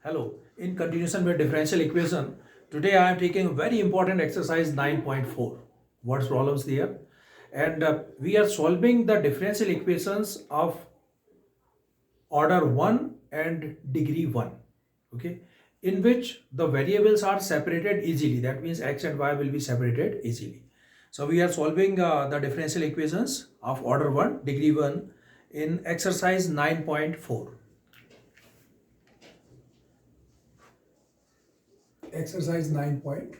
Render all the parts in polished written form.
Hello, in continuation with differential equation, today I am taking a very important exercise 9.4. What's problems there? And we are solving the differential equations of order 1 and degree 1. Okay, in which the variables are separated easily. That means x and y will be separated easily. So we are solving the differential equations of order 1, degree 1 in exercise 9.4. Exercise 9.4.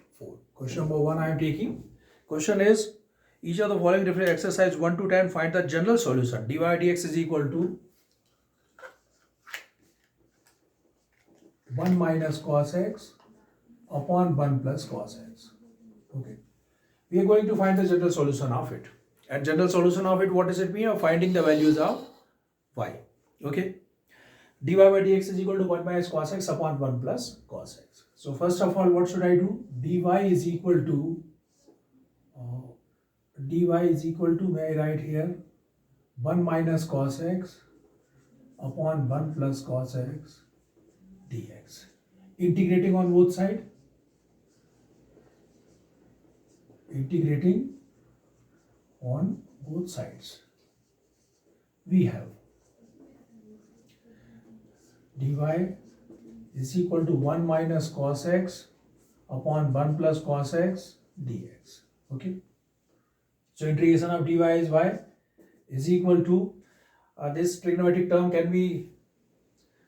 Question number 1 I am taking. Question is, each of the following different exercise 1 to 10 find the general solution. dy dx is equal to 1 minus cos x upon 1 plus cos x. Okay. We are going to find the general solution of it. And general solution of it, what does it mean? Of finding the values of y. Okay. dy by dx is equal to 1 minus cos x upon 1 plus cos x. So first of all, what should I do? dy is equal to may I write here 1 minus cos x upon 1 plus cos x dx. Integrating on both sides. Integrating on both sides. We have dy is equal to 1 minus cos x upon 1 plus cos x dx. Okay. So integration of dy is y is equal to this trigonometric term can be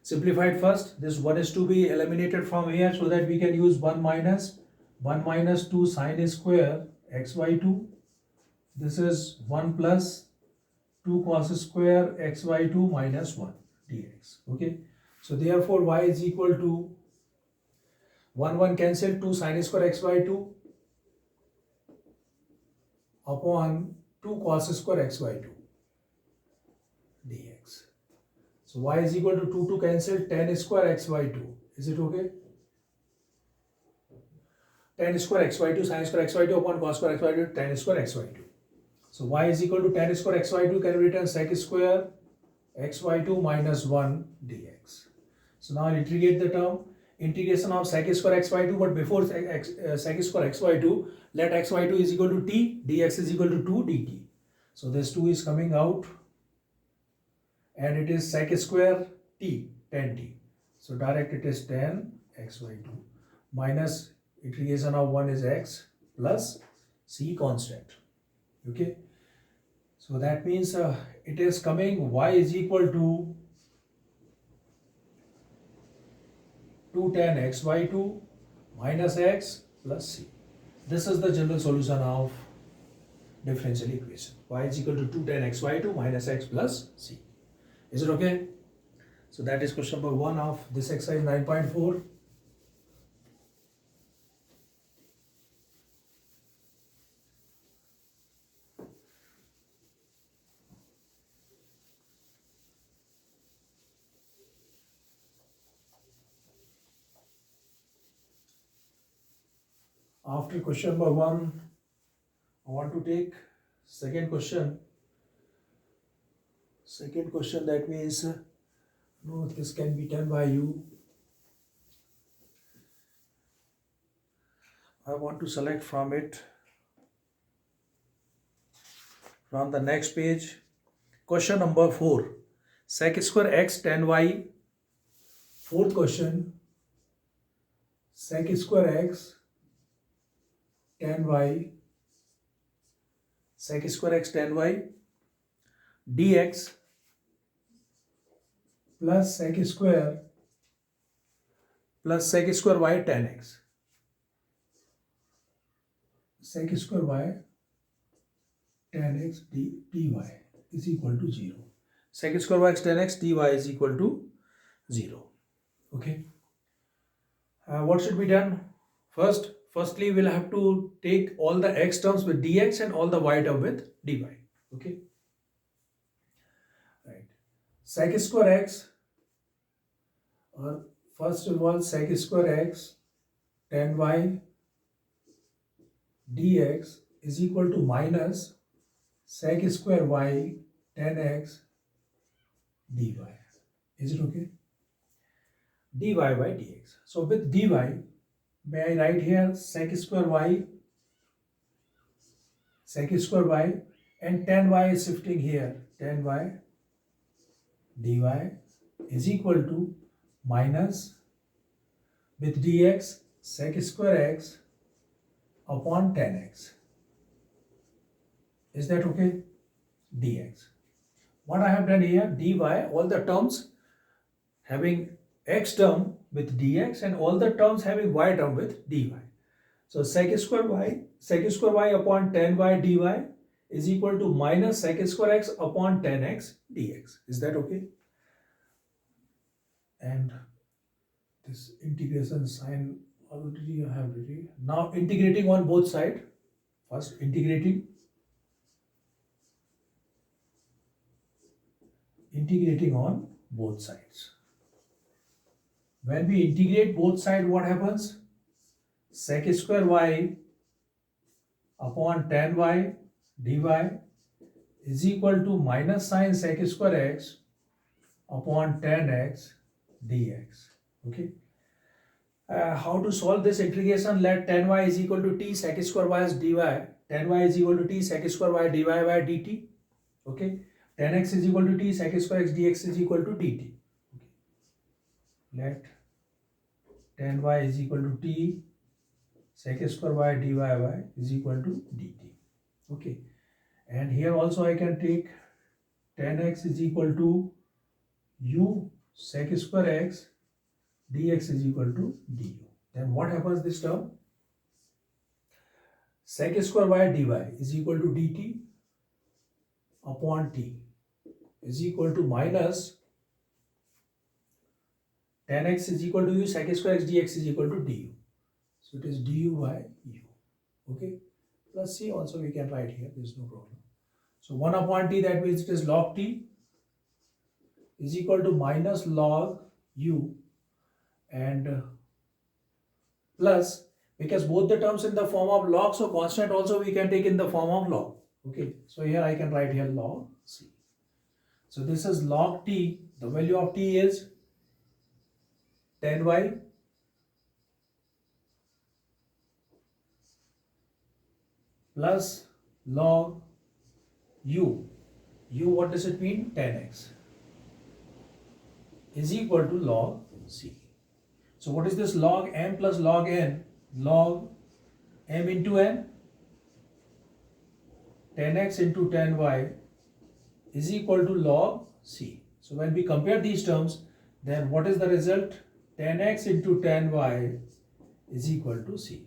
simplified first. This 1 is to be eliminated from here so that we can use 1 minus 2 sine square x by 2. This is 1 plus 2 cos square x by 2 minus 1 dx. Okay. So therefore y is equal to 1 cancel 2 sine square x by 2 upon 2 cos square x by 2 dx. So y is equal to 2 cancel 10 square x by 2. Is it okay? 10 square x by 2 sine square x by 2 upon cos square x by 2 10 square x by 2. So y is equal to 10 square x by 2 can be written sec square x by 2 minus 1 dx. So now I'll integrate the term. Integration of sec square x by 2, but before sec square x by 2, let x by 2 is equal to t, dx is equal to 2 dt. So this 2 is coming out and it is sec square t, 10t. So direct it is 10 x by 2 minus integration of 1 is x plus c constant. Okay. So that means it is coming y is equal to 210 x by 2 minus x plus c. This is the general solution of differential equation. Y is equal to 210 x by 2 minus x plus c. Is it okay? So that is question number 1 of this exercise 9.4. After question number 1, I want to take second question. Second question, that means no, this can be done by you. I want to select from it, from the next page. Question number 4, sec square x tan y. Fourth question, sec square x tan y, sec square x tan y dx plus sec square y tan x. Sec square y tan x dy is equal to 0. Sec square y tan x dy is equal to 0. Okay. What should be done? Firstly, we'll have to take all the x terms with dx and all the y term with dy. Okay. Right. Sec square x, or first of all, sec square x tan y dx is equal to minus sec square y tan x dy. Is it okay? dy by dx. So with dy, may I write here sec square y, and tan y is shifting here, tan y dy is equal to minus with dx sec square x upon tan x. Is that okay? Dx. What I have done here, dy, all the terms having x term with dx and all the terms having y term with dy. So sec square y upon tan y dy is equal to minus sec square x upon tan x dx. Is that okay? And this integration sign already I have written. Now integrating on both sides. First integrating on both sides. When we integrate both sides, what happens? Sec square y upon tan y dy is equal to minus sine sec square x upon tan x dx. Okay. How to solve this integration? Let tan y is equal to t sec square y is dy. Tan y is equal to t sec square y dy by dt. Okay. Tan x is equal to t sec square x dx is equal to dt. Okay. Let tan y is equal to t sec square y dy is equal to dt. Okay. And here also I can take tan x is equal to u sec square x dx is equal to du. Then what happens this term? Sec square y dy is equal to dt upon t is equal to minus tan x is equal to u sec square x dx is equal to du. So it is du by u. Okay. Plus c also we can write here. There is no problem. So 1 upon t, that means it is log t is equal to minus log u and plus, because both the terms in the form of log, so constant also we can take in the form of log. Okay, so here I can write here log c. So this is log t, the value of t is tan y plus log u. What does it mean? Tan x is equal to log c. So what is this log m plus log n? Log m into n, tan x into tan y is equal to log c. So when we compare these terms, then what is the result? Tan x into tan y is equal to c.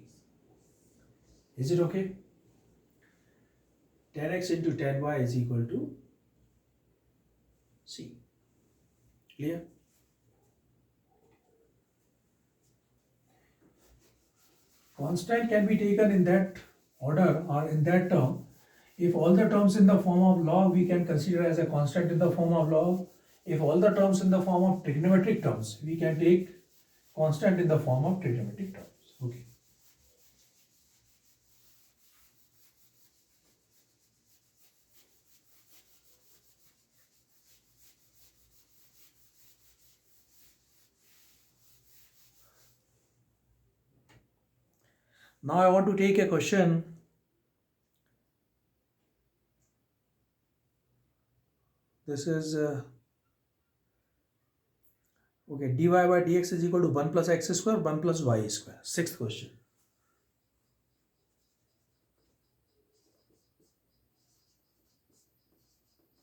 Is it okay? Tan x into tan y is equal to c. Clear? Constant can be taken in that order or in that term. If all the terms in the form of log, we can consider as a constant in the form of log. If all the terms in the form of trigonometric terms, we can take constant in the form of trigonometric terms. Okay. Now I want to take a question. This is okay, dy by dx is equal to 1 plus x square, 1 plus y square. Sixth question.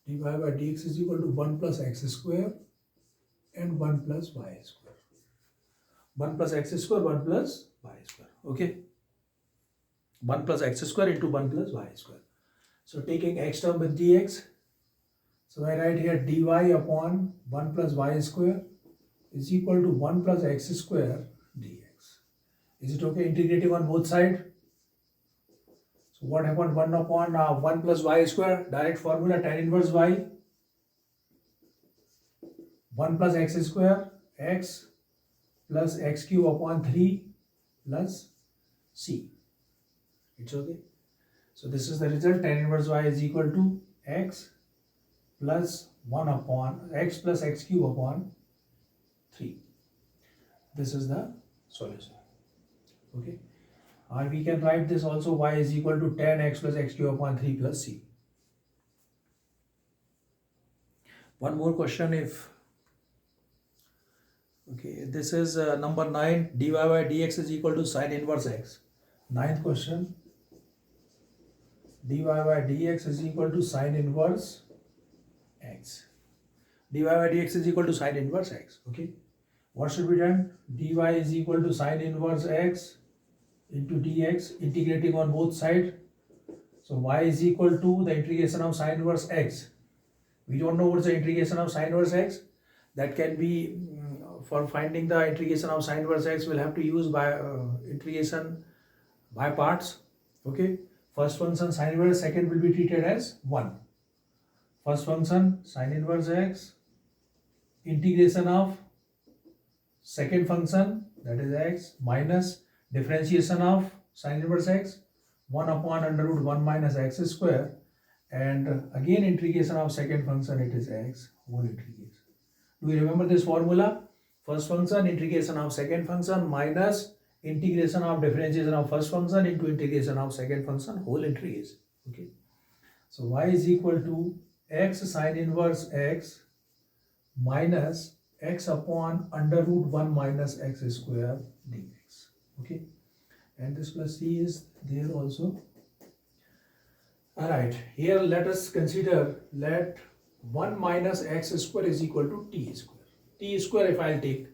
Dy by dx is equal to 1 plus x square and 1 plus y square. 1 plus x square, 1 plus y square. Okay. 1 plus x square into 1 plus y square. So taking x term with dx. So I write here dy upon 1 plus y square is equal to 1 plus x square dx. Is it okay? Integrating on both sides. So what happened? 1 upon 1 plus y square, direct formula tan inverse y. 1 plus x square, x plus x cube upon 3 plus c. It's okay. So this is the result. Tan inverse y is equal to x plus 1 upon x plus x cube upon 3. This is the solution. Okay. Or we can write this also, y is equal to tan x plus x cube upon 3 plus c. One more question if, okay, this is number 9, dy by dx is equal to sine inverse x. Ninth question, dy by dx is equal to sine inverse x. dy by dx is equal to sine inverse x. Okay. What should be done? dy is equal to sine inverse x into dx, integrating on both sides. So y is equal to the integration of sine inverse x. We don't know what's the integration of sine inverse x. That can be, for finding the integration of sine inverse x, we'll have to use by integration by parts. Okay. First function sine inverse, second will be treated as 1. First function sine inverse x, integration of second function, that is x, minus differentiation of sine inverse x, 1 upon under root 1 minus x square, and again integration of second function, it is x whole integration. Do you remember this formula? First function integration of second function minus integration of differentiation of first function into integration of second function whole integration. Okay. So y is equal to x sine inverse x minus x upon under root 1 minus x square dx. Okay. And this plus c is there also. Alright, here let us consider, let 1 minus x square is equal to t square. T square if I'll take,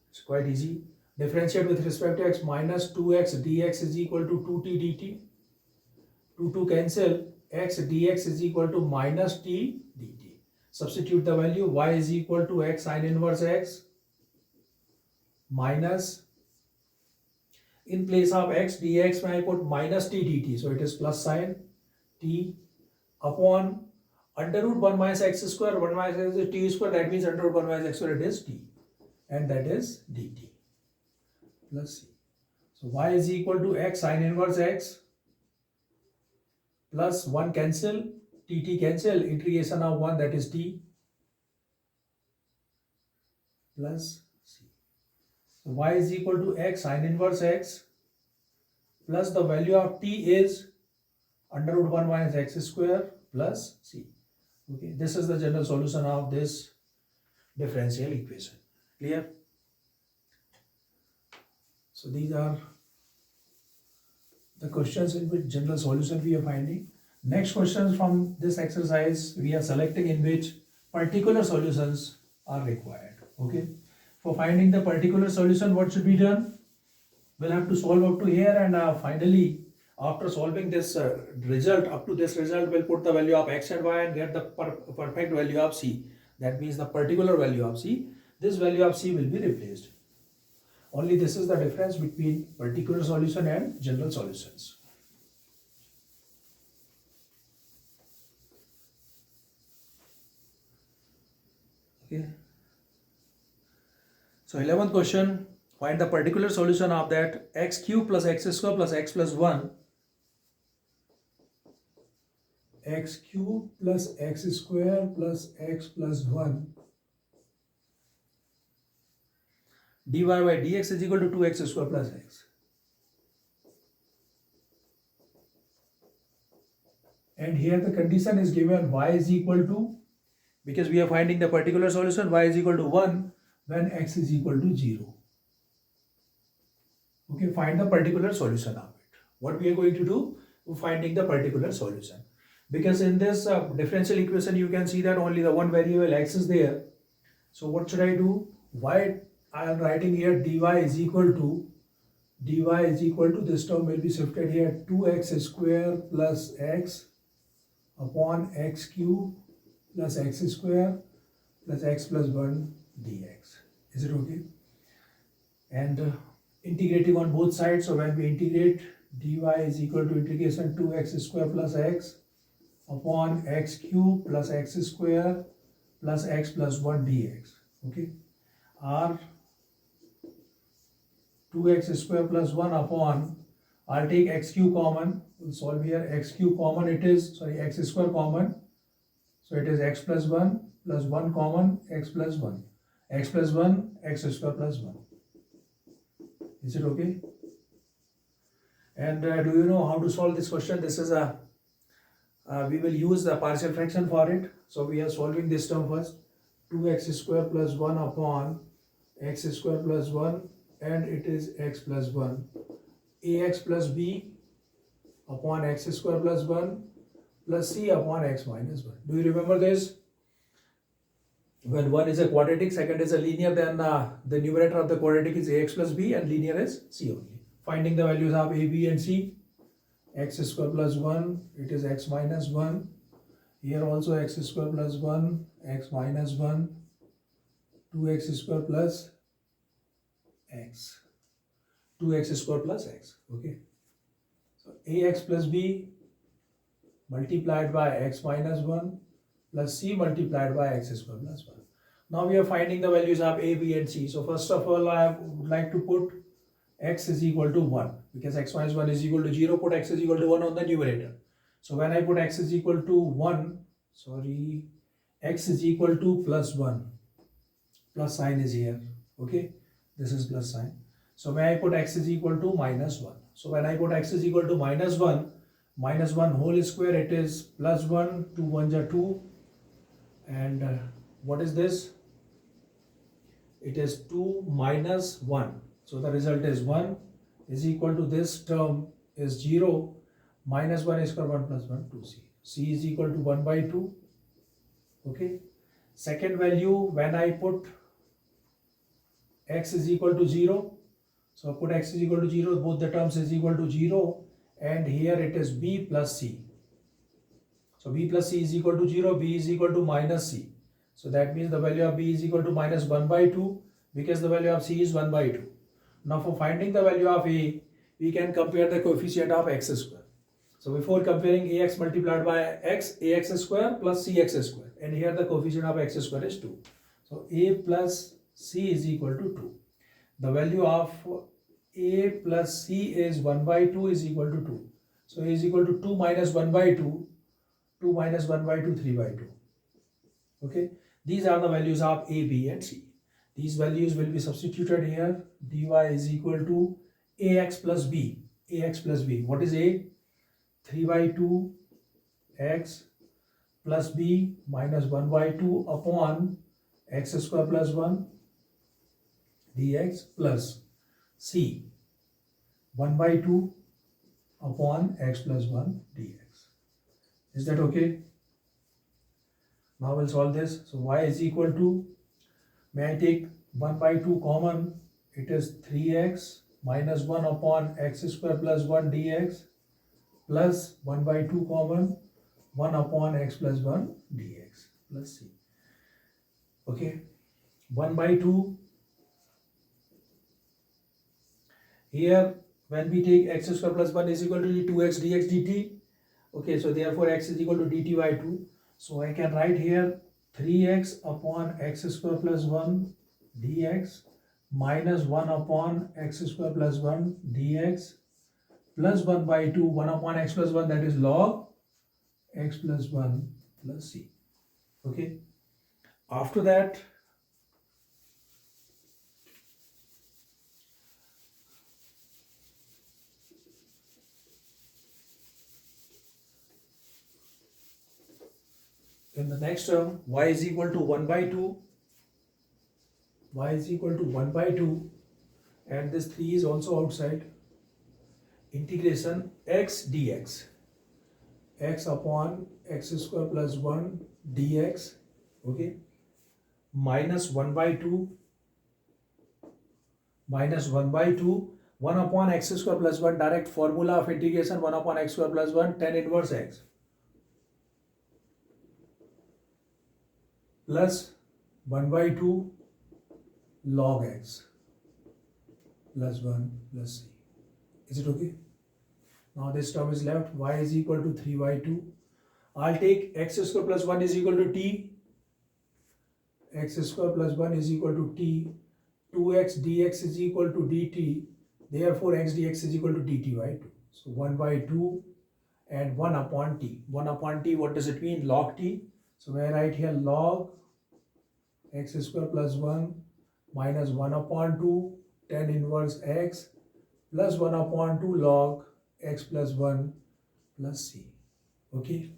it's quite easy. Differentiate with respect to x, minus 2x dx is equal to 2t dt. 2 cancel, x dx is equal to minus t dt. Substitute the value, y is equal to x sine inverse x minus, in place of x dx when I put minus t dt, so it is plus sine t upon under root 1 minus x square, 1 minus x is t square, that means under root 1 minus x square, it is t, and that is dt plus c. So y is equal to x sine inverse x plus 1 cancel, tt cancel, integration of 1, that is t, plus c. So y is equal to x sine inverse x plus the value of t is under root 1 minus x square plus c. Okay, this is the general solution of this differential equation. Clear? So these are the questions in which general solution we are finding. Next questions from this exercise we are selecting in which particular solutions are required. Okay. For finding the particular solution, what should be done? We'll have to solve up to here, and finally, after solving this result, up to this result, we'll put the value of x and y and get the perfect value of c. That means the particular value of c. This value of c will be replaced. Only this is the difference between particular solution and general solutions. Okay. So 11th question, find the particular solution of that x cube plus x square plus x plus 1. X cube plus x square plus x plus 1 dy by dx is equal to 2x square plus x. And here the condition is given y is equal to, because we are finding the particular solution, y is equal to 1 when x is equal to 0. Okay, find the particular solution of it. What we are going to do? Finding the particular solution. Because in this differential equation, you can see that only the one variable x is there. So what should I do? Why I am writing here dy is equal to, this term will be shifted here, 2x square plus x upon x cube plus x square plus x plus 1 dx. Is it okay? And integrating on both sides, so when we integrate, dy is equal to integration 2x square plus x upon x cube plus x square plus x plus 1 dx. Okay, or 2x square plus 1 upon, I'll take x cube common, we'll solve here, x cube common, it is, sorry, x square common, so it is x plus 1 common, x plus 1, x plus 1, x square plus 1. Is it okay? And do you know how to solve this question? This is a we will use the partial fraction for it. So we are solving this term first. 2x square plus 1 upon x square plus 1, and it is x plus 1. Ax plus b upon x square plus 1 plus c upon x minus 1. Do you remember this? When one is a quadratic, second is a linear, then the numerator of the quadratic is ax plus b and linear is c only. Finding the values of a, b and c. X square plus 1, it is x minus 1. Here also x square plus 1, x minus 1, 2x square plus x. 2x square plus x. Okay. So ax plus b multiplied by x minus 1 plus c multiplied by x square plus 1. Now we are finding the values of a, b and c. So first of all, I would like to put x is equal to 1, because x minus 1 is equal to 0, put x is equal to 1 on the numerator. So when I put x is equal to 1, x is equal to plus 1, plus sign is here, okay, this is plus sign. So when I put x is equal to minus 1, so when I put x is equal to minus 1 whole square, it is plus 1, 2 1s are 2, and what is this? It is 2 minus 1. So the result is 1 is equal to this term is 0, minus 1 square 1 plus 1, 2c. C is equal to 1 by 2. Okay. Second value, when I put x is equal to 0, so put x is equal to 0, both the terms is equal to 0, and here it is b plus c. So b plus c is equal to 0, b is equal to minus c. So that means the value of b is equal to minus 1 by 2, because the value of c is 1 by 2. Now for finding the value of a, we can compare the coefficient of x square. So before comparing ax multiplied by x, ax square plus cx square, and here the coefficient of x square is 2. So a plus c is equal to 2. The value of a plus c is 1 by 2 is equal to 2. So a is equal to 2 minus 1 by 2, 2 minus 1 by 2, 3 by 2. Okay, these are the values of a, b and c. These values will be substituted here. Dy is equal to ax plus b. Ax plus b. What is a? 3 by 2 x plus b minus 1 by 2 upon x square plus 1 dx plus c 1 by 2 upon x plus 1 dx. Is that okay? Now we'll solve this. So y is equal to, may I take 1 by 2 common, it is 3x minus 1 upon x square plus 1 dx plus 1 by 2 common, 1 upon x plus 1 dx plus c. Okay, 1 by 2, here when we take x square plus 1 is equal to 2x dx dt. Okay, so therefore x is equal to dt by 2. So I can write here 3x upon x square plus 1 dx minus 1 upon x square plus 1 dx plus 1 by 2, 1 upon x plus 1, that is log x plus 1 plus c. Okay. After that, in the next term, y is equal to 1 by 2. Y is equal to 1 by 2, and this 3 is also outside. Integration x dx, x upon x square plus 1 dx, okay, minus 1 by 2, 1 upon x square plus 1, direct formula of integration, 1 upon x square plus 1, tan inverse x, plus 1 by 2 log x plus 1 plus c. Is it okay? Now this term is left. Y is equal to 3 by 2. I'll take x square plus 1 is equal to t. X square plus 1 is equal to t. 2x dx is equal to dt. Therefore x dx is equal to dt by 2. So 1 by 2 and 1 upon t. 1 upon t, what does it mean? Log t. So when I write here log x square plus 1 minus 1 upon 2 tan inverse x plus 1 upon 2 log x plus 1 plus c. Okay.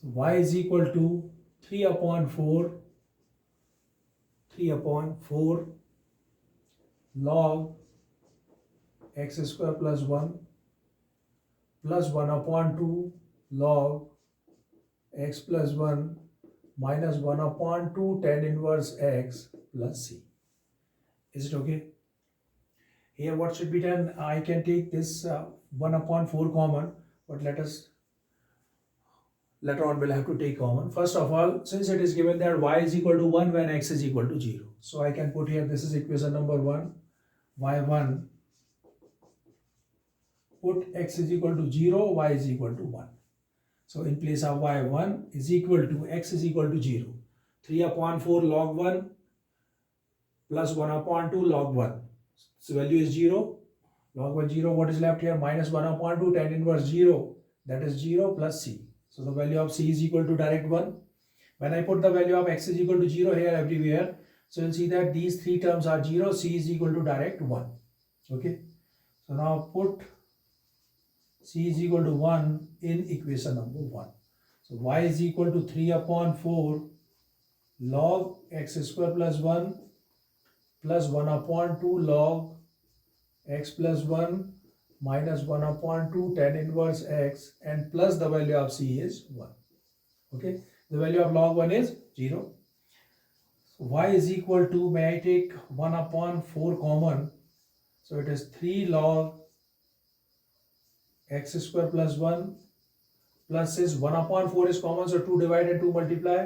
So y is equal to 3 upon 4 log x square plus 1 plus 1 upon 2 log x plus 1 minus 1 upon 2 tan inverse x plus c. Is it okay? Here what should be done? I can take this 1 upon 4 common, but later on we'll have to take common. First of all, since it is given that y is equal to 1 when x is equal to 0. So I can put here, this is equation number 1, y1, put x is equal to 0, y is equal to 1. So in place of y1 is equal to x is equal to 0. 3 upon 4 log 1 plus 1 upon 2 log 1. So value is 0. Log 1 0. What is left here? Minus 1 upon 2 tan inverse 0. That is 0 plus c. So the value of c is equal to direct 1. When I put the value of x is equal to 0 here everywhere, so you'll see that these three terms are 0. C is equal to direct 1. Okay. So now put c is equal to 1 in equation number 1. So y is equal to 3 upon 4 log x square plus 1 plus 1 upon 2 log x plus 1 minus 1 upon 2 tan inverse x and plus the value of c is 1. Okay, the value of log 1 is 0. So y is equal to, may I take 1 upon 4 common, so it is 3 log x square plus 1 plus is 1 upon 4 is common, so 2 divide and 2 multiply,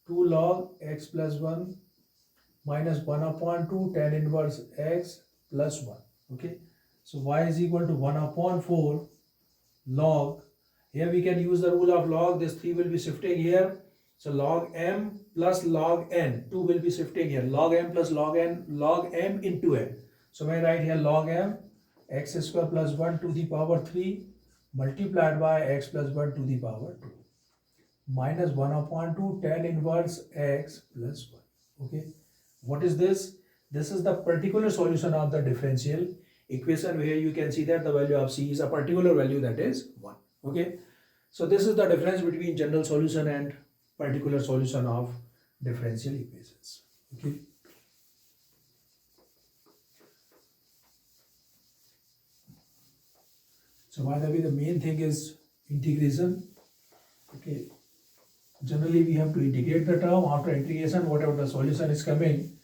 2 log x plus 1 minus 1 upon 2 tan inverse x plus 1. Okay, so y is equal to 1 upon 4 log, here we can use the rule of log, this 3 will be shifting here, so log m plus log n, 2 will be shifting here, log m plus log n, log m into n. So when I write here log m x square plus 1 to the power 3 multiplied by x plus 1 to the power 2 minus 1 upon 2 tan inverse x plus 1. Okay, what is this? This is the particular solution of the differential equation where you can see that the value of c is a particular value, that is 1. Okay, so this is the difference between general solution and particular solution of differential equations. Okay. So by the way, the main thing is integration. Okay, generally we have to integrate the term. After integration, whatever the solution is coming,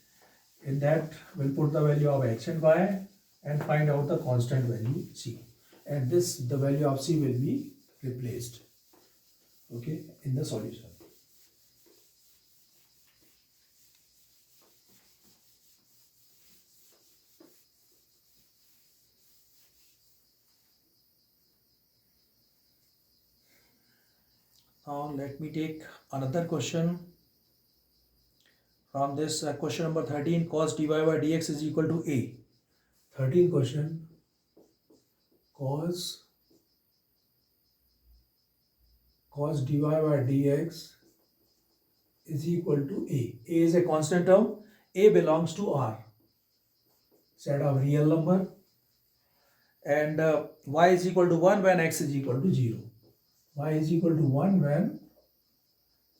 in that we'll put the value of x and y and find out the constant value c, and this, the value of c will be replaced, okay, in the solution. Now let me take another question from this question number 13, cos dy by dx is equal to a. 13th question, cos dy by dx is equal to a. A is a constant term. A belongs to R, set of real number, and y is equal to 1 when x is equal to 0. Y is equal to 1 when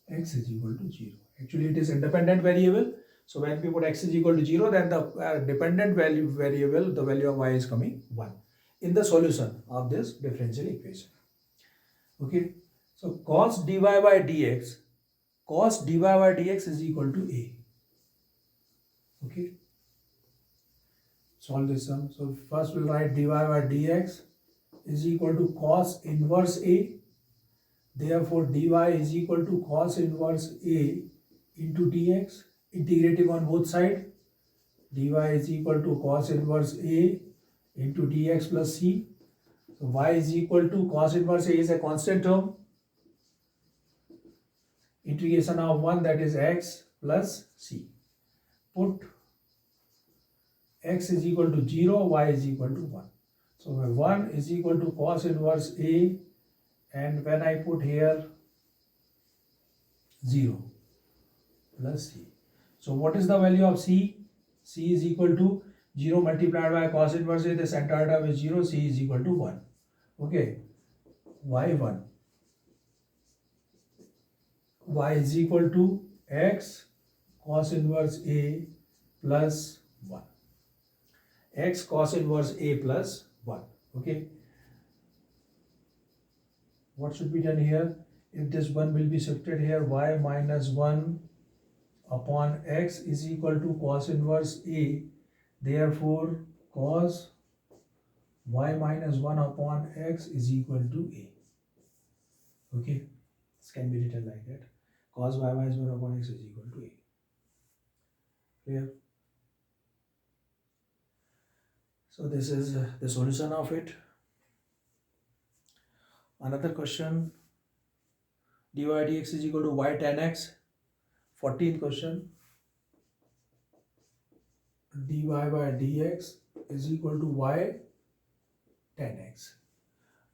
x is equal to 0. Actually, it is independent variable. So when we put x is equal to 0, then the dependent variable, the value of y is coming 1 in the solution of this differential equation. Okay. So cos dy by dx is equal to a. Okay. Solve this sum. So first we'll write dy by dx is equal to cos inverse a. Therefore, dy is equal to cos inverse a into dx, integrating on both sides. Dy is equal to cos inverse a into dx plus c. So y is equal to cos inverse a is a constant term. Integration of 1, that is x plus c. Put x is equal to 0, y is equal to 1. So 1 is equal to cos inverse a, and when I put here 0 plus c. So what is the value of c? C is equal to, 0 multiplied by cos inverse A, this entire term is 0, C is equal to 1. Okay, y1, y is equal to x cos inverse A plus 1. X cos inverse A plus 1. Okay, what should be done here? If this 1 will be shifted here, y minus 1 upon x is equal to cos inverse A. Therefore, cos y minus 1 upon x is equal to A. Okay, this can be written like that. Cos y minus 1 upon x is equal to A. Clear? So this is the solution of it. Another question, dy dx is equal to y tan x. 14th question, dy by dx is equal to y tan x.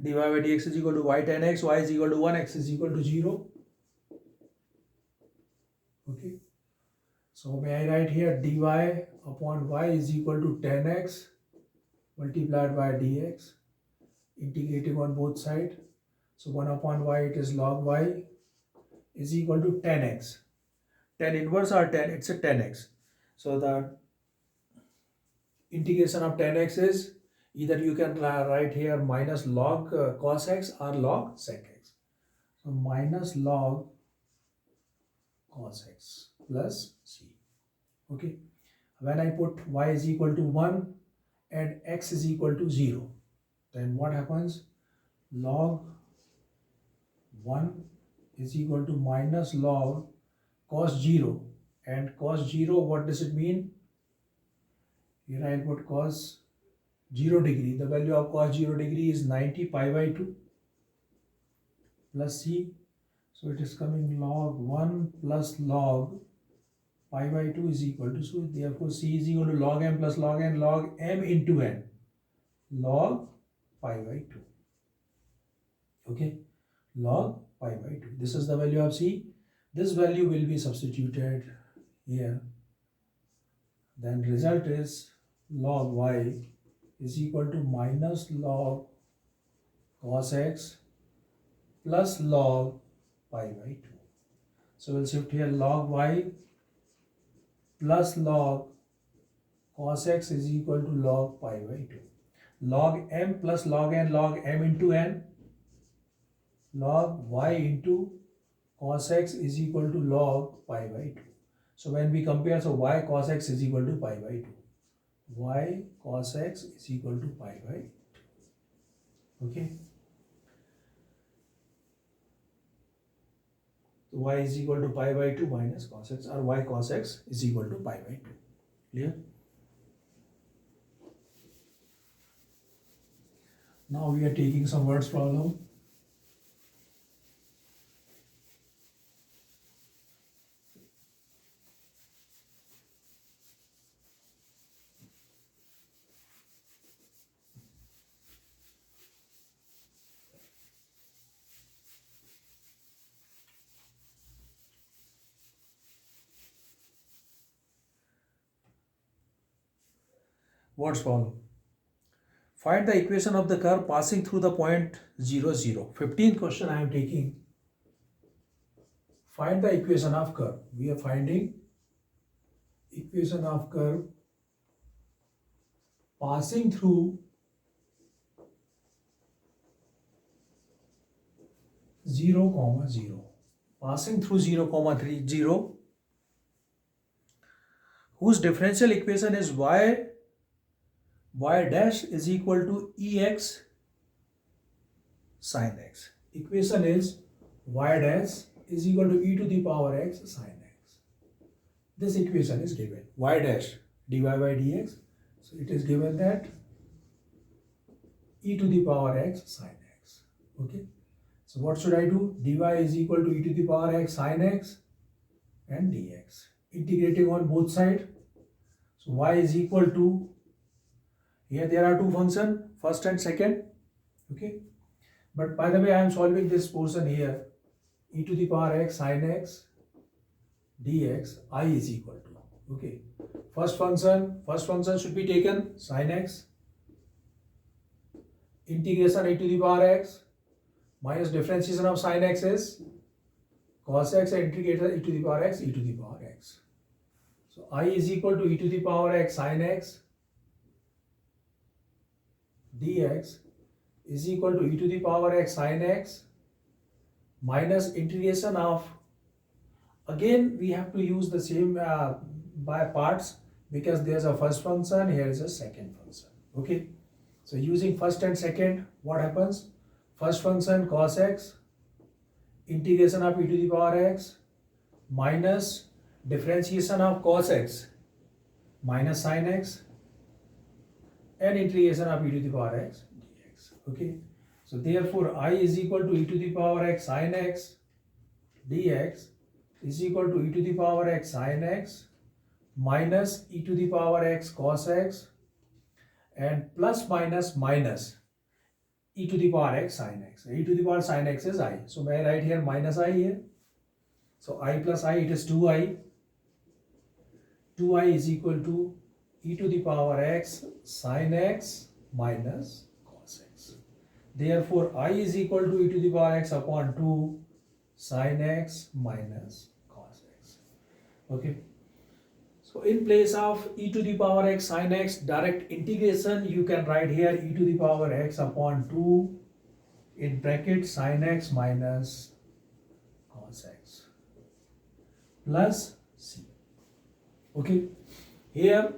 dy by dx is equal to y tan x, y is equal to 1, x is equal to 0. Okay, so may I write here dy upon y is equal to tan x multiplied by dx, integrating on both sides. So 1 upon y, it is log y is equal to tan x. Tan inverse or tan, it's a tan x. So the integration of tan x is either you can write here minus log cos x or log sec x. So minus log cos x plus c. Okay, when I put y is equal to 1 and x is equal to 0, then what happens? Log 1 is equal to minus log cos 0, and cos 0, what does it mean? Here I put cos 0 degree. The value of cos 0 degree is 90 pi by 2 plus c. So it is coming log 1 plus log pi by 2 is equal to, so therefore c is equal to log m plus log n, log m into n, log pi by 2. Okay, log pi by 2. This is the value of c. This value will be substituted here. Then result is log y is equal to minus log cos x plus log pi by 2. So we'll shift here log y plus log cos x is equal to log pi by 2. Log m plus log n, log m into n, log y into cos x is equal to log pi by 2. So when we compare, so y cos x is equal to pi by 2. Y cos x is equal to pi by 2. Okay. So y is equal to pi by 2 minus cos x, or y cos x is equal to pi by 2. Clear? Now we are taking some words problem. Words problem. Find the equation of the curve passing through the point 0, 0. 15th question I am taking. Find the equation of curve. We are finding equation of curve passing through 0, 0. Passing through 0, 3, 0. Whose differential equation is y dash is equal to ex sin x. Equation is y dash is equal to e to the power x sin x. This equation is given. Y dash dy by dx. So it is given that e to the power x sin x. Okay. So what should I do? Dy is equal to e to the power x sin x and dx. Integrating on both sides. So y is equal to, here there are two functions, first and second. Okay. But by the way, I am solving this portion here. E to the power x sin x dx, I is equal to. Okay. first function should be taken sin x, integration e to the power x minus differentiation of sin x is cos x, and integrator e to the power x, e to the power x. So I is equal to e to the power x sin x dx is equal to e to the power x sin x minus integration of, again we have to use the same by parts, because there's a first function, here is a second function. Okay, so using first and second, what happens? First function cos x, integration of e to the power x minus differentiation of cos x minus sin x and integration of e to the power x dx. Okay, so therefore I is equal to e to the power x sin x dx is equal to e to the power x sin x minus e to the power x cos x and plus minus minus e to the power x sin x. E to the power sin x is I. So may I write here minus I here. So I plus I, it is 2i. 2i is equal to e to the power x sin x minus cos x. Therefore I is equal to e to the power x upon 2 sin x minus cos x. Okay. So in place of e to the power x sin x direct integration, you can write here e to the power x upon 2 in bracket sin x minus cos x plus c. Okay, here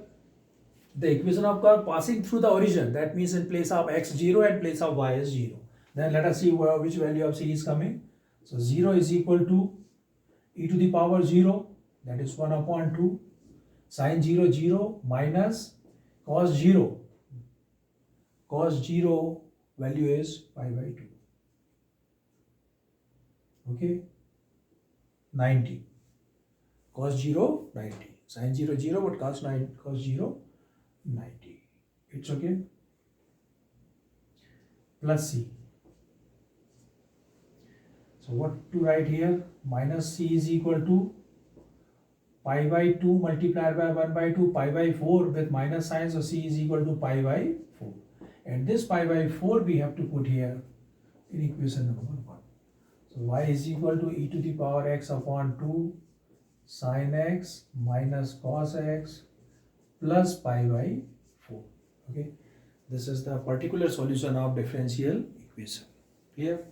the equation of curve passing through the origin, that means in place of x 0 and place of y is 0. Then let us see which value of c is coming. So 0 is equal to e to the power 0, that is 1 upon 2 sin 0 0 minus cos 0. Cos 0 value is pi by 2. Okay, 90. Cos 0 90. Sin 0 0, but cos 0 90. It's okay. Plus c. So what to write here? Minus c is equal to pi by 2 multiplied by 1 by 2 pi by 4 with minus sign, so c is equal to pi by 4, and this pi by 4 we have to put here in equation number 1. So y is equal to e to the power x upon 2 sin x minus cos x plus pi by 4. Okay, this is the particular solution of differential equation. Clear?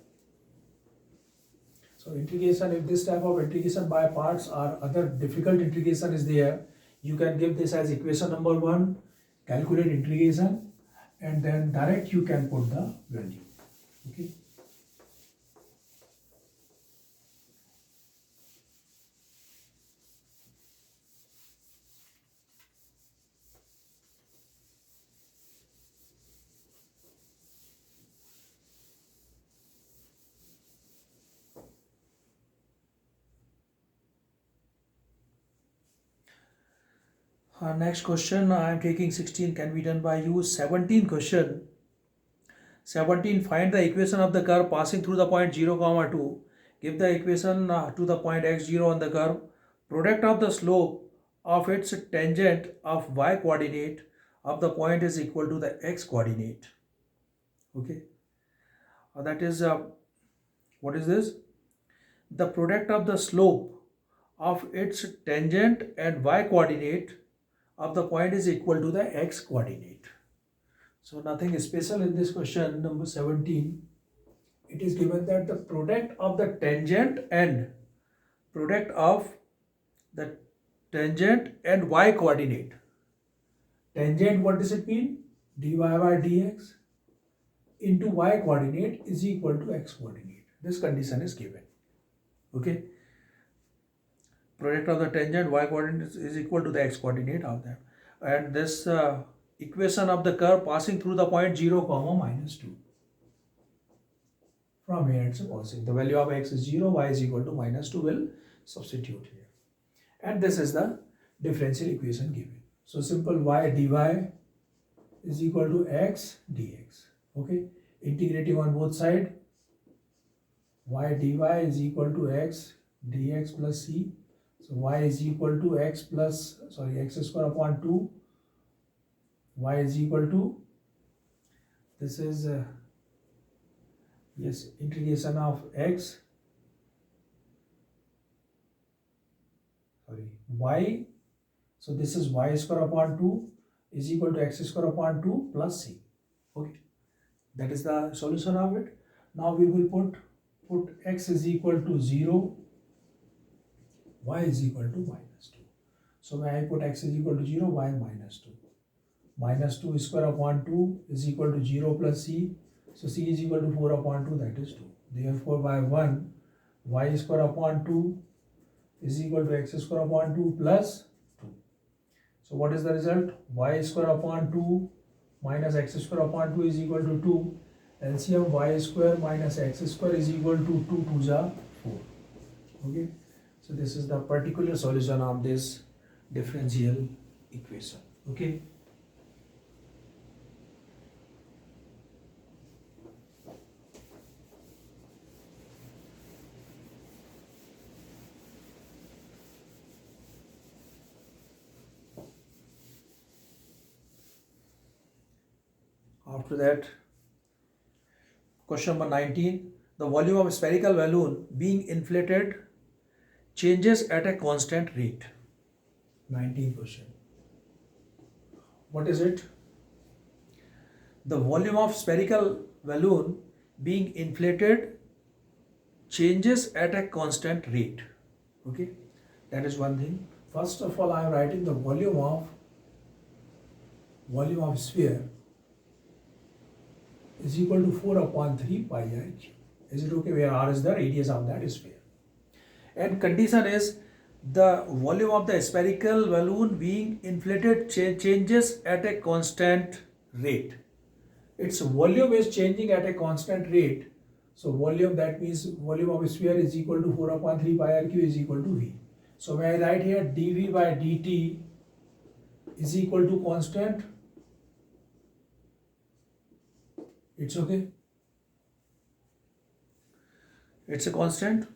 So integration, if this type of integration by parts or other difficult integration is there, you can give this as equation number 1, calculate integration, and then direct you can put the value. Okay. Next question, I am taking 16, can be done by you. 17 question. 17, find the equation of the curve passing through the point 0, 2. Give the equation to the point x0 on the curve. Product of the slope of its tangent of y coordinate of the point is equal to the x coordinate. Okay. That is, what is this? The product of the slope of its tangent and y coordinate of the point is equal to the x coordinate. So nothing special in this question number 17. It is given that the product of the tangent and y coordinate. Tangent, what does it mean? dy by dx into y coordinate is equal to x coordinate. This condition is given. Okay. Product of the tangent y coordinate is equal to the x coordinate of them, and this equation of the curve passing through the point 0, minus 2. From here it's passing. The value of x is 0, y is equal to minus 2 will substitute here, and this is the differential equation given. So simple y dy is equal to x dx. Okay, integrating on both sides, y dy is equal to x dx plus c. So y is equal to x square upon 2. Y is equal to, this is yes, integration of x, y, so this is y square upon 2 is equal to x square upon 2 plus c. Okay, that is the solution of it. Now we will put x is equal to 0, y is equal to minus 2. So when I put x is equal to 0, y minus 2. Minus 2 square upon 2 is equal to 0 plus c. So c is equal to 4 upon 2, that is 2. Therefore by 1, y square upon 2 is equal to x square upon 2 plus 2. So what is the result? Y square upon 2 minus x square upon 2 is equal to 2. LCM y square minus x square is equal to 2 2 ja 4. Okay. So this is the particular solution of this differential equation. Okay. After that, question number 19. The volume of a spherical balloon being inflated changes at a constant rate. 19 question. What is it? The volume of spherical balloon being inflated changes at a constant rate. Okay, that is one thing. First of all, I am writing the volume of sphere is equal to 4 upon 3 pi r cube. Is it okay? Where r is the radius of that sphere. And condition is the volume of the spherical balloon being inflated changes at a constant rate. Its volume is changing at a constant rate. So volume, that means volume of a sphere is equal to 4 upon 3 pi r cube is equal to v. So when I write here dv by dt is equal to constant, it's okay. It's a constant.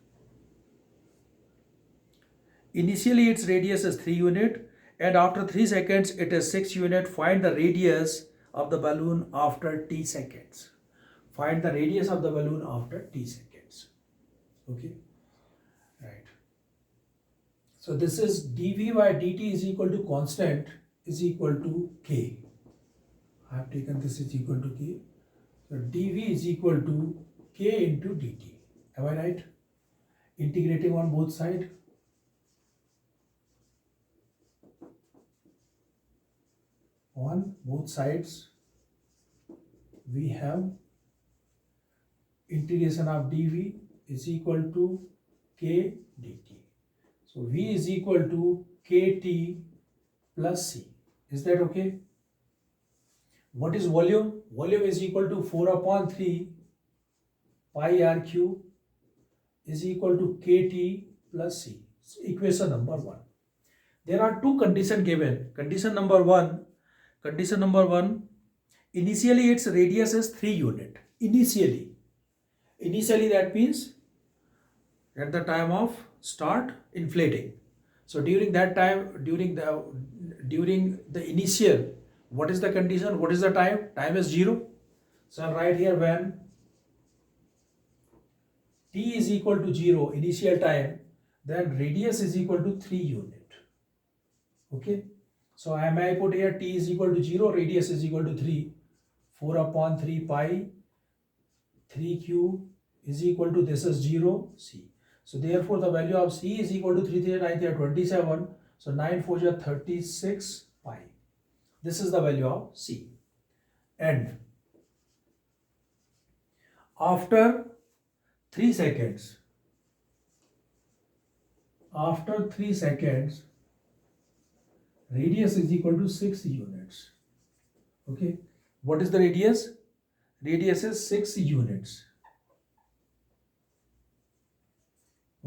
Initially its radius is 3 unit and after 3 seconds it is 6 unit. Find the radius of the balloon after t seconds. Find the radius of the balloon after t seconds. Okay, right. So this is dv by dt is equal to constant is equal to k. I have taken this is equal to k. So dv is equal to k into dt. Am I right? Integrating on both sides. On both sides, we have integration of dv is equal to k dt. So v is equal to kt plus c. Is that okay? What is volume? Volume is equal to 4 upon 3 pi r cube is equal to kt plus c. It's equation number 1. There are two conditions given. Condition number 1, initially its radius is 3 unit. Initially that means at the time of start inflating. So during that time, during the initial, what is the condition? What is the time? Time is 0. So I'll write here when t is equal to 0, initial time, then radius is equal to 3 unit. Okay. So I may put here t is equal to 0, radius is equal to 3. 4 upon 3 pi, 3 cube is equal to, this is 0, c. So therefore the value of c is equal to 3 3 9 3 27. So 9 4 is 36 pi. This is the value of c. And after 3 seconds, radius is equal to 6 units. Okay. What is the radius? Radius is 6 units.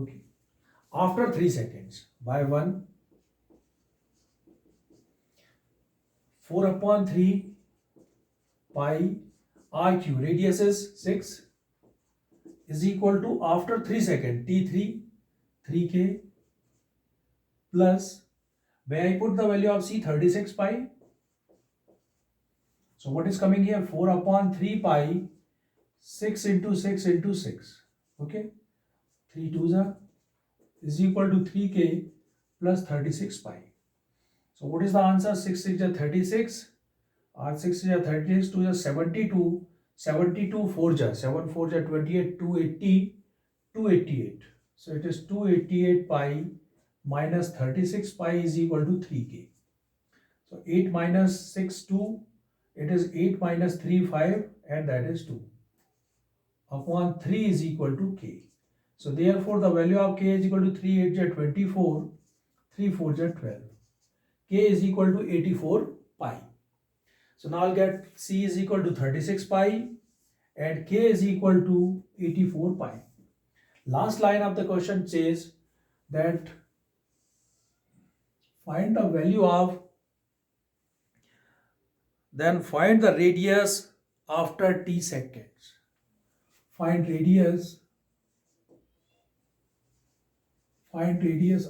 Okay. After 3 seconds, by 1, 4 upon 3 pi r cube, radius is 6, is equal to, after 3 seconds, t3, 3k plus, where I put the value of c, 36 pi. So what is coming here? 4 upon 3 pi, 6 into 6 into 6. Okay, 3 2s are is equal to 3k plus 36 pi. So what is the answer? 6 6 is 36, or 6 is 36, 2 is 72, 72 4 is 7 4 is 28, 280, 288. So it is 288 pi minus 36 pi is equal to 3k. So 8 minus 6 2, it is 8 minus 3 5, and that is 2 upon 3 is equal to k. So therefore the value of k is equal to 3 8 is 24, 3 4 is 12. K is equal to 84 pi. So now I'll get c is equal to 36 pi and k is equal to 84 pi. Last line of the question says that find the value of, then find the radius after t seconds. Find radius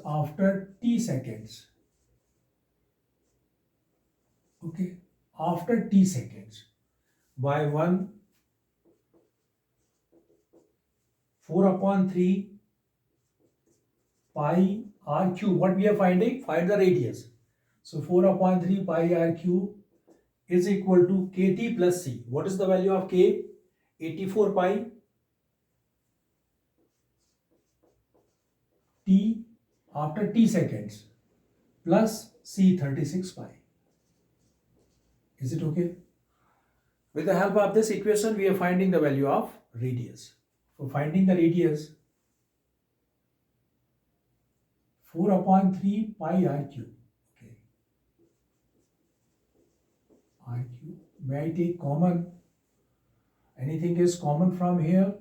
after t seconds. Okay, after t seconds. By 1, 4 upon 3 pi r cube. What we are finding? Find the radius. So 4 upon 3 pi r cube is equal to kt plus c. What is the value of k? 84 pi. T after t seconds plus c, 36 pi. Is it okay? With the help of this equation, we are finding the value of radius. For finding the radius, 4 upon 3 pi r cube. Okay. R cube. May I take common? Anything is common from here?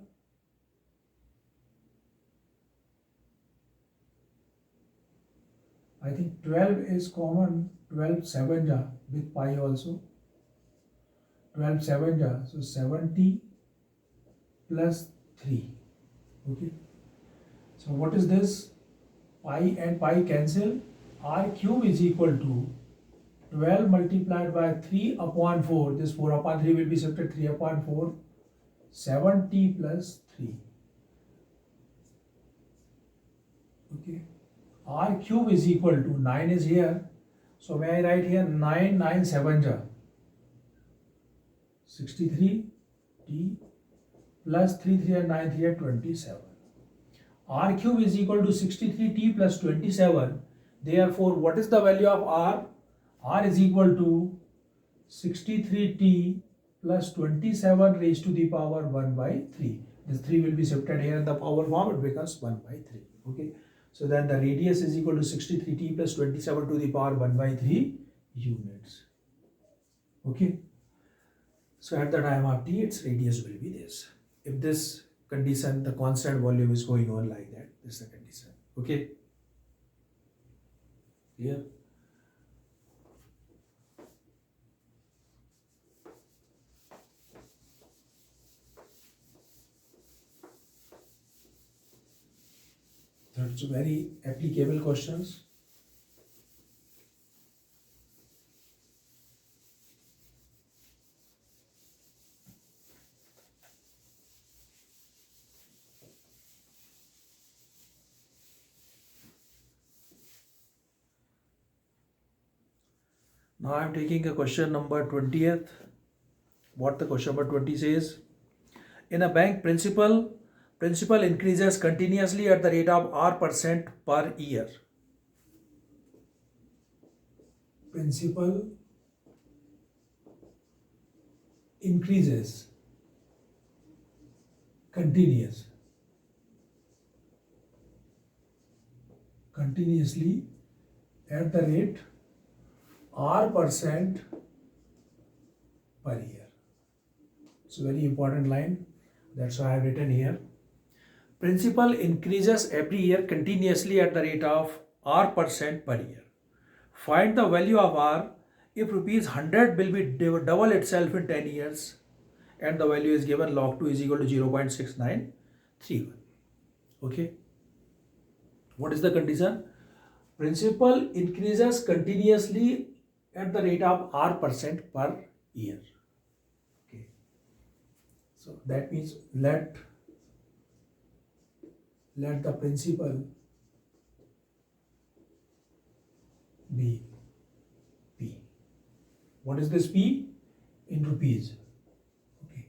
I think 12 is common. 12 7 ja with pi also. 12 7 ja. So 70 plus 3. Okay. So what is this? Pi and pi cancel. R cube is equal to 12 multiplied by 3 upon 4. This 4 upon 3 will be subtracted, 3 upon 4. 70 plus 3. Okay. R cube is equal to 9 is here. So may I write here 9 9 7 ja 63 t plus 3 3 and 9 3 are 27. R cube is equal to 63t plus 27. Therefore, what is the value of R? R is equal to 63t plus 27 raised to the power 1 by 3. This 3 will be subtracted here in the power form, it becomes 1 by 3. Okay. So then the radius is equal to 63t plus 27 to the power 1 by 3 units. Okay. So at the time of t, its radius will be this. If this condition, the constant volume is going on like that, this is the condition. Okay. Clear? That's very applicable questions. Now I am taking a question number 20th. What the question number 20 says? In a bank, principal increases continuously at the rate of r% per year. Principal increases continuously at the rate r% per year. It's a very important line. That's why I have written here. Principal increases every year continuously at the rate of r% per year. Find the value of r if rupees 100 will be double itself in 10 years and the value is given log 2 is equal to 0.6931. Okay. What is the condition? Principal increases continuously at the rate of R% per year. Okay. So that means let the principal be P. What is this P? In rupees. Okay.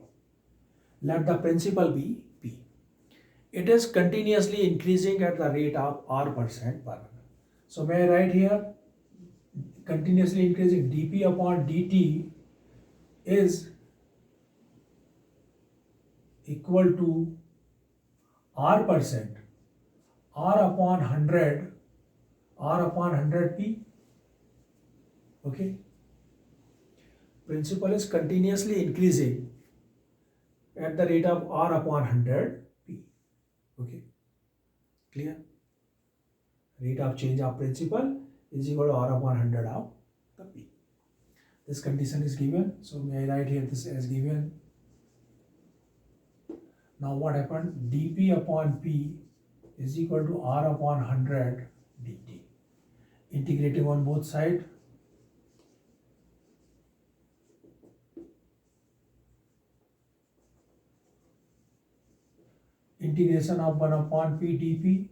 Let the principal be P. It is continuously increasing at the rate of R% per annum. So may I write here continuously increasing dp upon dt is equal to R%, R upon 100, R upon 100p. Okay. Principal is continuously increasing at the rate of R upon 100p. Okay. Clear? Rate of change of principal is equal to R upon 100 of the p. This condition is given. So may I write here this as given. Now what happened? dp upon p is equal to R upon 100 dt. Integrating on both sides. Integration of 1 upon p dp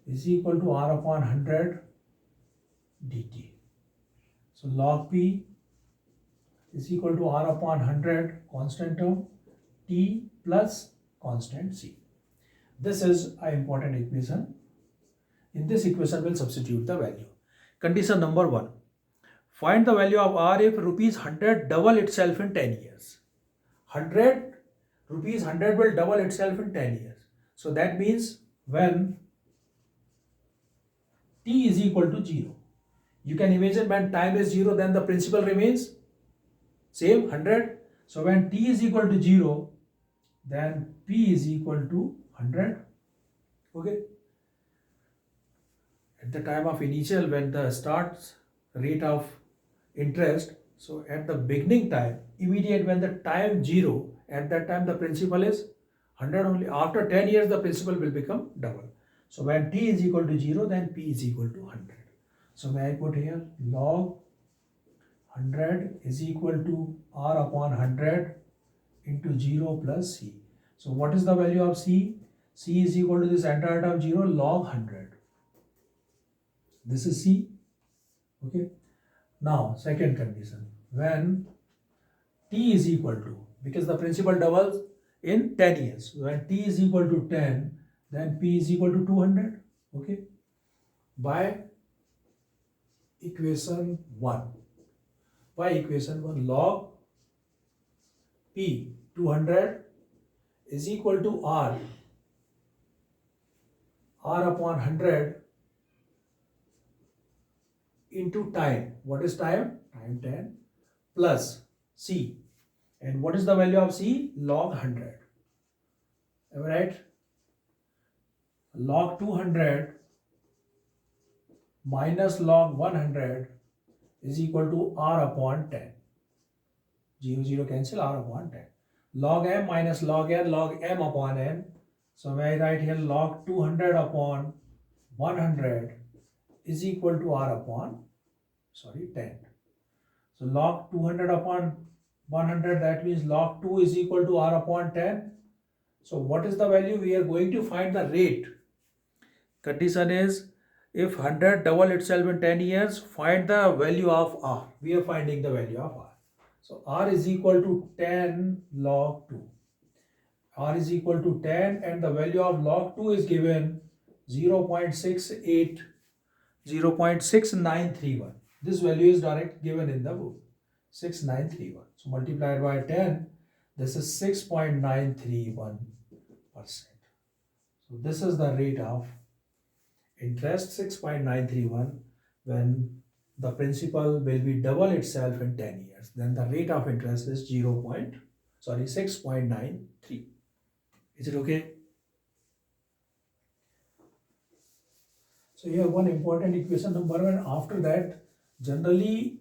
is equal to R upon 100 dt. So log p is equal to R upon 100 constant term t plus constant c. This is an important equation. In this equation, we'll substitute the value. Condition number 1. Find the value of R if rupees 100 double itself in 10 years. 100 rupees 100 will double itself in 10 years. So that means when t is equal to 0. You can imagine when time is 0, then the principal remains same 100. So when t is equal to 0, then p is equal to 100. Okay. At the time of initial, when the starts rate of interest, so at the beginning time, immediate when the time 0, at that time the principal is 100 only. After 10 years, the principal will become double. So when t is equal to 0, then p is equal to 100. So may I put here log 100 is equal to R upon 100 into 0 plus c. So what is the value of c? C is equal to this entire term 0 log 100. This is c. Okay. Now second condition, when t is equal to, because the principal doubles in 10 years, when t is equal to 10, then p is equal to 200. Okay. By equation 1. By equation 1, log p 200 is equal to R upon 100 into time. What is time? Time 10 plus c. And what is the value of c? Log 100. Am I right? Log 200 minus log 100 is equal to R upon 10. 0, 0 cancel, R upon 10. Log m minus log n, log m upon n. So may I write here log 200 upon 100 is equal to R upon 10. So log 200 upon 100, that means log 2 is equal to R upon 10. So what is the value? We are going to find the rate. Condition is if 100 double itself in 10 years, find the value of R. We are finding the value of R. So R is equal to 10 log 2. R is equal to 10 and the value of log 2 is given 0.6931. This value is direct given in the book, 6931. So multiplied by 10, this is 6.931%. So this is the rate of interest, 6.931, when the principal will be double itself in 10 years. Then the rate of interest is 6.93. Is it okay? So here one important equation number 1. After that, generally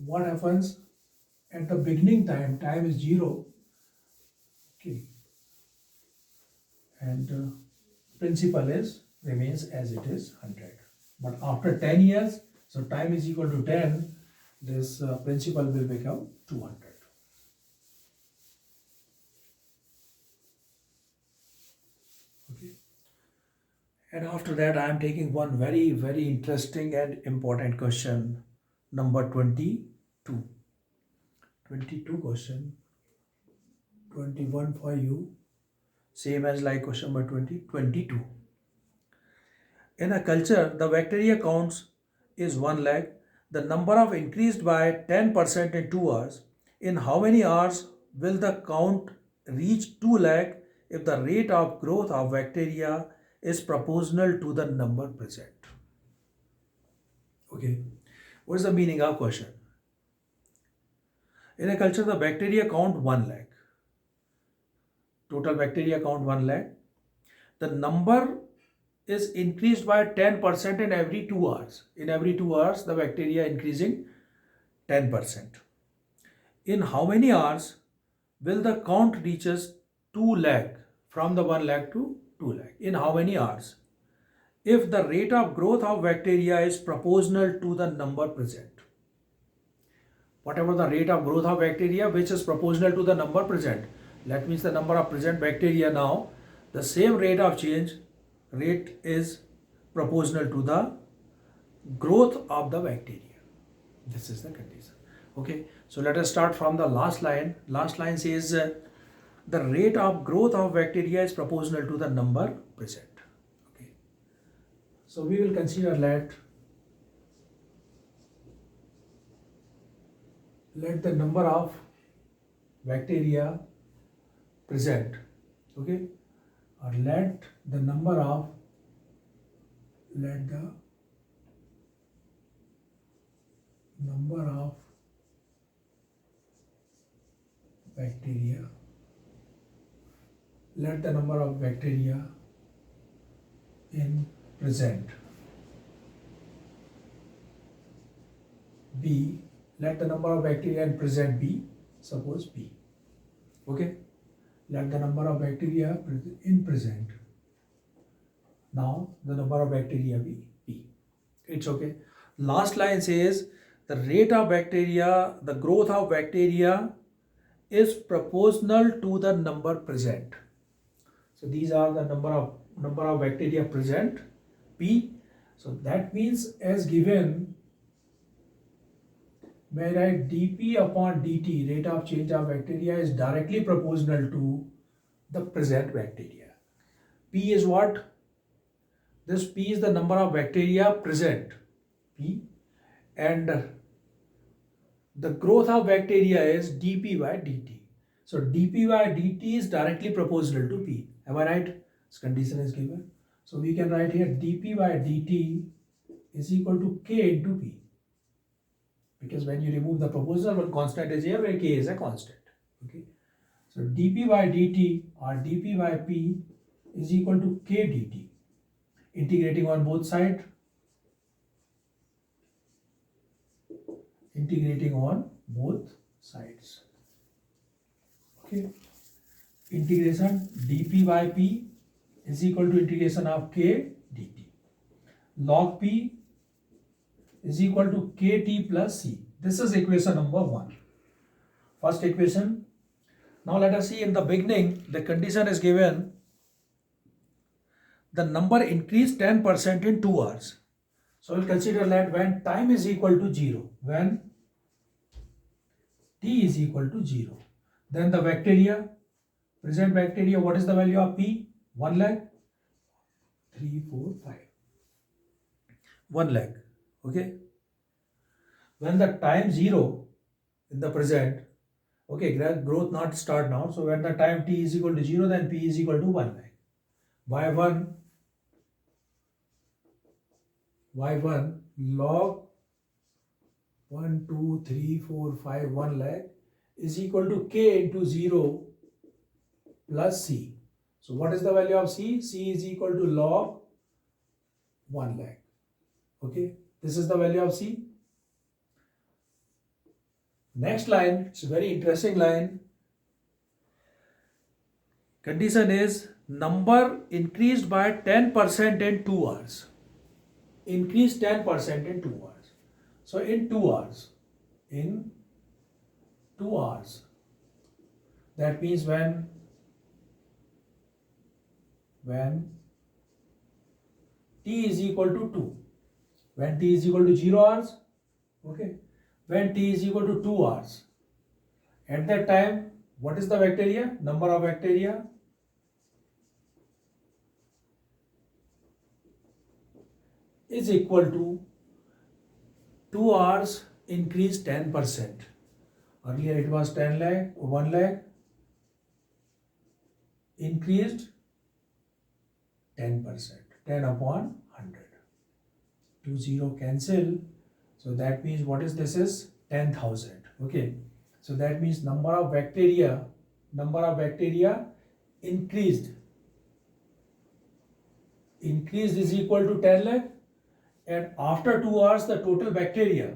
what happens at the beginning time is 0. Okay. And principal remains as it is 100. But after 10 years, so time is equal to 10, this principal will become 200. Okay. And after that, I am taking one very, very interesting and important question, number 22. 22 question, 21 for you, same as like question number 20, 22. In a culture, the bacteria counts is 1 lakh. The number of increased by 10% in 2 hours. In how many hours will the count reach 2 lakh if the rate of growth of bacteria is proportional to the number present? Okay, what is the meaning of question? In a culture, the bacteria count 1 lakh. Total bacteria count 1 lakh. The number is increased by 10% in every 2 hours. In every 2 hours, the bacteria increasing 10%. In how many hours will the count reaches 2 lakh, from the 1 lakh to 2 lakh? In how many hours? If the rate of growth of bacteria is proportional to the number present. Whatever the rate of growth of bacteria which is proportional to the number present, that means the number of present bacteria now, the same rate of change rate is proportional to the growth of the bacteria. This is the condition. Okay, so let us start from the last line. Last line says the rate of growth of bacteria is proportional to the number present. Okay, so we will consider let the number of bacteria present, okay, or let the number of bacteria in present B, let the number of bacteria in present be, suppose B. Okay, let the number of bacteria in present, now the number of bacteria be P. It's okay. Last line says the rate of bacteria, the growth of bacteria is proportional to the number present. So these are the number of bacteria present, P. So that means as given, may I write dP upon dt, rate of change of bacteria, is directly proportional to the present bacteria. P is what? This P is the number of bacteria present, P, and the growth of bacteria is dP by dt. So dP by dt is directly proportional to P. Am I right? This condition is given. So we can write here dP by dt is equal to K into P. Because when you remove the proportional, one constant is here where K is a constant. Okay. So dP by dt or dP by P is equal to K dt. Integrating on both sides. Integrating on both sides. Okay. Integration dP by P is equal to integration of K dt. Log P is equal to Kt plus C. This is equation number 1. First equation. Now let us see, in the beginning the condition is given, the number increased 10% in 2 hours. So we'll consider that when time is equal to 0, when t is equal to 0, then the bacteria, present bacteria, what is the value of P? 1 lakh, 3, 4, 5. 1 lakh. Okay. When the time 0 in the present, okay, growth not start now. So when the time t is equal to 0, then P is equal to 1 lakh. Y1 log 1, 2, 3, 4, 5, 1 lakh is equal to K into 0 plus C. So what is the value of C? C is equal to log 1 lakh. Okay, this is the value of C. Next line, it's a very interesting line. Condition is number increased by 10% in 2 hours. increase 10% in 2 hours. So in 2 hours, that means when t is equal to 2, when t is equal to 0 hours, okay, when t is equal to 2 hours, at that time, what is the bacteria? Number of bacteria is equal to 2 hours increase 10%. Earlier it was 10 lakh, 1 lakh, increased 10%, 10 upon 100. 2 0 cancel. So that means what is this is 10,000. Okay. So that means number of bacteria increased is equal to 10 lakh, and after 2 hours the total bacteria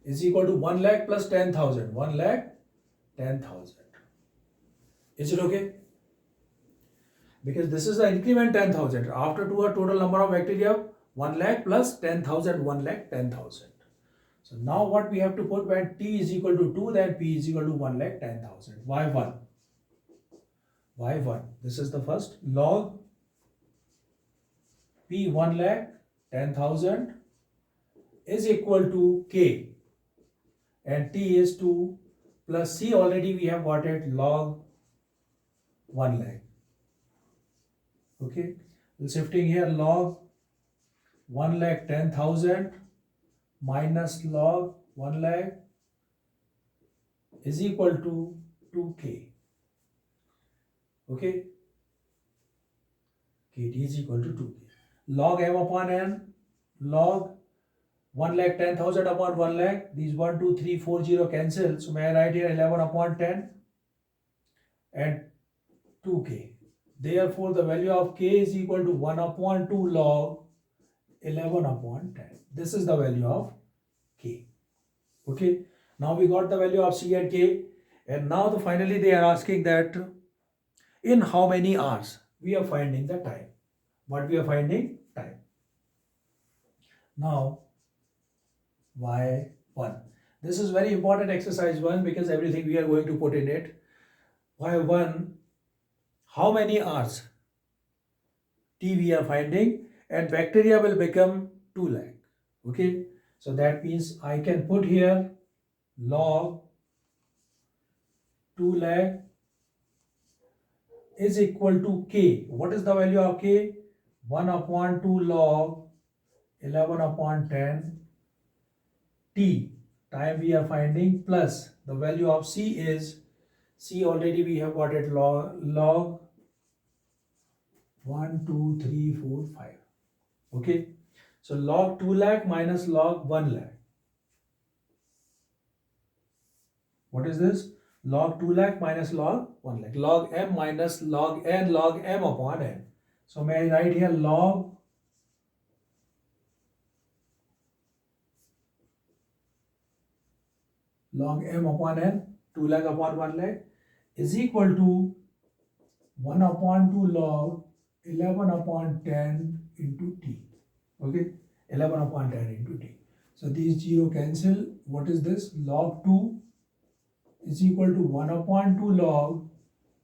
is equal to 1 lakh plus 10,000. 1 lakh 10,000. Is it okay? Because this is the increment 10,000. After 2 hours total number of bacteria 1 lakh plus 10,000, 1 lakh 10,000. So now what we have to put, when t is equal to 2, then p is equal to 1 lakh 10,000. Why 1? Why 1? This is the first. Log p 1 lakh 10,000 is equal to k, and t is 2, plus c already we have got it, log 1 lakh. Okay, we're shifting here, log 1 lakh 10,000 minus log 1 lakh is equal to 2k. Okay, kt is equal to 2k. Log m upon n, log 1 lakh 10,000 upon 1 lakh, these 1 2 3 4 0 cancel, so may I write here 11 upon 10 and 2k. Therefore the value of k is equal to 1 upon 2 log 11 upon 10. This is the value of k. Okay, now we got the value of c and k, and now finally they are asking that in how many hours we are finding the time. What we are finding? Time. Now why 1? This is very important exercise 1, because everything we are going to put in it. Why 1? How many hours t we are finding, and bacteria will become 2 lakh. Okay, so that means I can put here log 2 lakh is equal to k. What is the value of k? 1 upon 2 log 11 upon 10 t, time we are finding, plus the value of c is, c already we have got it, log 1 2 3 4 5. Okay, so log 2 lakh minus log 1 lakh. What is this? Log 2 lakh minus log 1 lakh. Log m minus log n, log m upon n. So may I write here log m upon n, 2 lakh upon 1 lakh, is equal to 1 upon 2 log 11 upon 10 into t. Okay, 11 upon 10 into t. So these 0 cancel. What is this? Log 2 is equal to 1 upon 2 log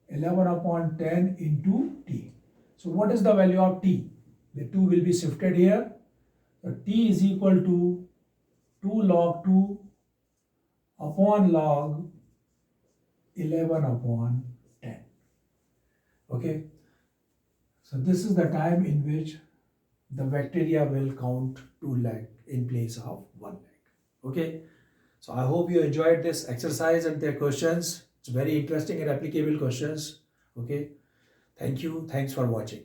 11 upon 10 into t. So what is the value of t? The 2 will be shifted here. So t is equal to 2 log 2 upon log 11 upon 10. Okay, so this is the time in which the bacteria will count 2 lakh in place of 1 lakh. Okay, so I hope you enjoyed this exercise and their questions. It's very interesting and applicable questions. Okay, thank you. Thanks for watching.